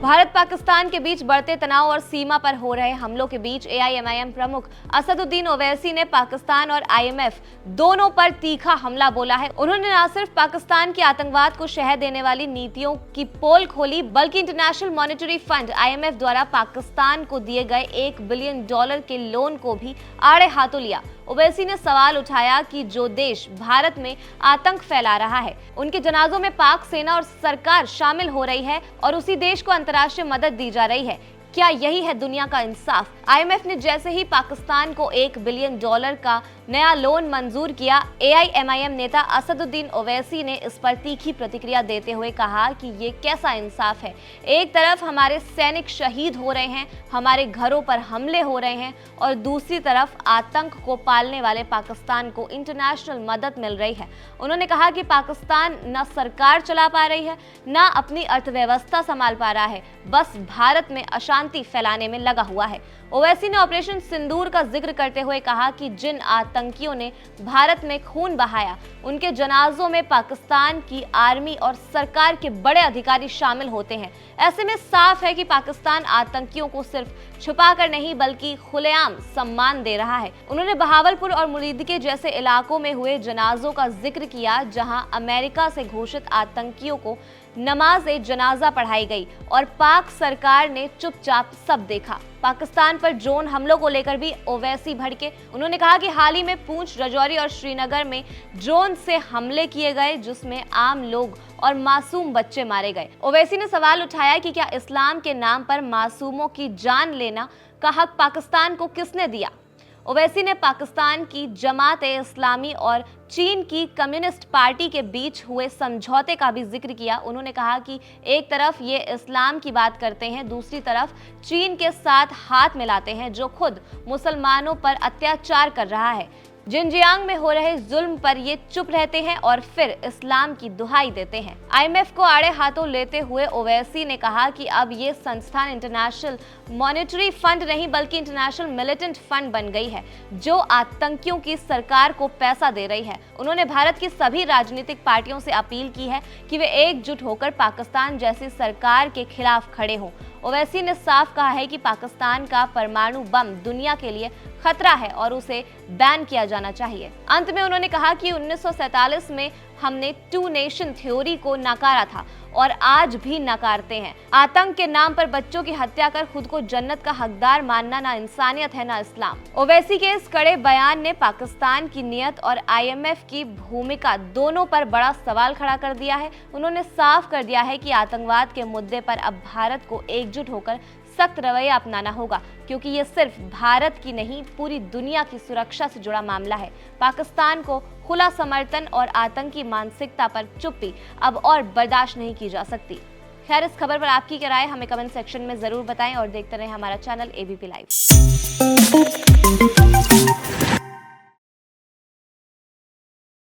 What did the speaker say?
भारत पाकिस्तान के बीच बढ़ते तनाव और सीमा पर हो रहे हमलों के बीच एआईएमआईएम प्रमुख असदुद्दीन ओवैसी ने पाकिस्तान और आईएमएफ दोनों पर तीखा हमला बोला है। उन्होंने न सिर्फ पाकिस्तान की आतंकवाद को शह देने वाली नीतियों की पोल खोली, बल्कि इंटरनेशनल मॉनेटरी फंड आईएमएफ द्वारा पाकिस्तान को दिए गए $1 बिलियन के लोन को भी आड़े हाथों लिया। ओवैसी ने सवाल उठाया कि जो देश भारत में आतंक फैला रहा है, उनके जनाजों में पाक सेना और सरकार शामिल हो रही है और उसी देश को अंतर्राष्ट्रीय मदद दी जा रही है। क्या यही है दुनिया का इंसाफ? आईएमएफ ने जैसे ही पाकिस्तान को $1 बिलियन का नया लोन मंजूर किया, एआईएमआईएम नेता असदुद्दीन ओवैसी ने इस पर तीखी प्रतिक्रिया देते हुए कहा कि ये कैसा इंसाफ है। एक तरफ हमारे सैनिक शहीद हो रहे हैं, हमारे घरों पर हमले हो रहे हैं और दूसरी तरफ आतंक को पालने वाले पाकिस्तान को इंटरनेशनल मदद मिल रही है। उन्होंने कहा कि पाकिस्तान न सरकार चला पा रही है, न अपनी अर्थव्यवस्था संभाल पा रहा है, बस भारत में अशांति फैलाने में लगा हुआ है। ओवैसी ने ऑपरेशन सिंदूर का जिक्र करते हुए कहा कि जिन आतंकियों ने भारत में खून बहाया, उनके जनाजों में पाकिस्तान की आर्मी और सरकार के बड़े अधिकारी शामिल होते हैं। ऐसे में साफ है कि पाकिस्तान आतंकियों को सिर्फ छुपाकर नहीं बल्कि खुलेआम सम्मान दे रहा है। उन्होंने बहावलपुर और मुरीदके जैसे इलाकों में हुए जनाजों का जिक्र किया, जहां अमेरिका से घोषित आतंकियों को नमाज जनाजा पढ़ाई गई और पाक सरकार ने चुपचाप सब देखा। पाकिस्तान पर ड्रोन हमलों को लेकर भी ओवैसी भड़के। उन्होंने कहा कि हाल ही में पुंछ, राजौरी और श्रीनगर में ड्रोन से हमले किए गए, जिसमें आम लोग और मासूम बच्चे मारे गए। ओवैसी ने सवाल उठाया कि क्या इस्लाम के नाम पर मासूमों की जान लेना का हक पाकिस्तान को किसने दिया? ओवैसी ने पाकिस्तान की जमात-ए-इस्लामी और चीन की कम्युनिस्ट पार्टी के बीच हुए समझौते का भी जिक्र किया। उन्होंने कहा कि एक तरफ ये इस्लाम की बात करते हैं, दूसरी तरफ चीन के साथ हाथ मिलाते हैं, जो खुद मुसलमानों पर अत्याचार कर रहा है। जिनजियांग में हो रहे जुल्म पर ये चुप रहते हैं और फिर इस्लाम की दुहाई देते हैं। आईएमएफ को आड़े हाथों लेते हुए ओवैसी ने कहा कि अब ये संस्थान इंटरनेशनल मॉनेटरी फंड नहीं बल्कि इंटरनेशनल मिलिटेंट फंड बन गई है, जो आतंकियों की सरकार को पैसा दे रही है। उन्होंने भारत की सभी राजनीतिक पार्टियों से अपील की है कि वे एकजुट होकर पाकिस्तान जैसी सरकार के खिलाफ खड़े हों। ओवैसी ने साफ कहा है कि पाकिस्तान का परमाणु बम दुनिया के लिए खतरा है और उसे बैन किया जाना चाहिए। अंत में उन्होंने कहा कि 1947 में हमने 2 नेशन थ्योरी को नकारा था और आज भी नकारते हैं। आतंक के नाम पर बच्चों की हत्या कर खुद को जन्नत का हकदार मानना ना इंसानियत है ना इस्लाम। ओवैसी के इस कड़े बयान ने पाकिस्तान की नीयत और आईएमएफ की भूमिका दोनों पर बड़ा सवाल खड़ा कर दिया है। उन्होंने साफ कर दिया है कि आतंकवाद के मुद्दे पर अब भारत को एकजुट होकर सख्त रवैया अपनाना होगा, क्योंकि ये सिर्फ भारत की नहीं पूरी दुनिया की सुरक्षा से जुड़ा मामला है। पाकिस्तान को खुला समर्थन और आतंकी मानसिकता पर चुप्पी अब और बर्दाश्त नहीं की जा सकती। खैर, इस खबर पर आपकी क्या राय हमें कमेंट सेक्शन में जरूर बताएं और देखते रहें हमारा चैनल एबीपी लाइव।